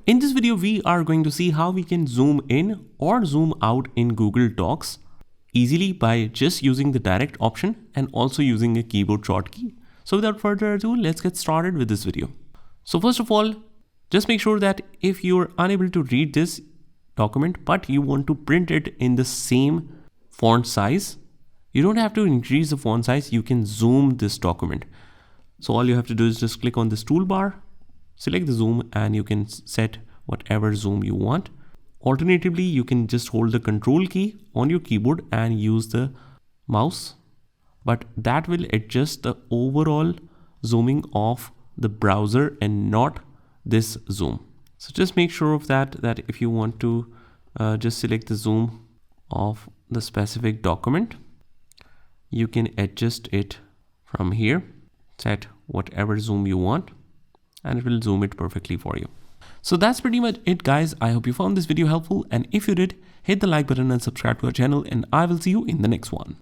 In this video, we are going to see how we can zoom in or zoom out in Google Docs easily by just using the direct option and also using a keyboard shortcut. So without further ado, let's get started with this video. So first of all, just make sure that if you're unable to read this document, but you want to print it in the same font size, you don't have to increase the font size. You can zoom this document. So all you have to do is just click on this toolbar, select the zoom, and you can set whatever zoom you want. Alternatively, you can just hold the control key on your keyboard and use the mouse, but that will adjust the overall zooming of the browser and not this zoom. So just make sure of that if you want to just select the zoom of the specific document, you can adjust it from here, set whatever zoom you want, and it will zoom it perfectly for you. So that's pretty much it, guys. I hope you found this video helpful, and if you did, hit the like button and subscribe to our channel, and I will see you in the next one.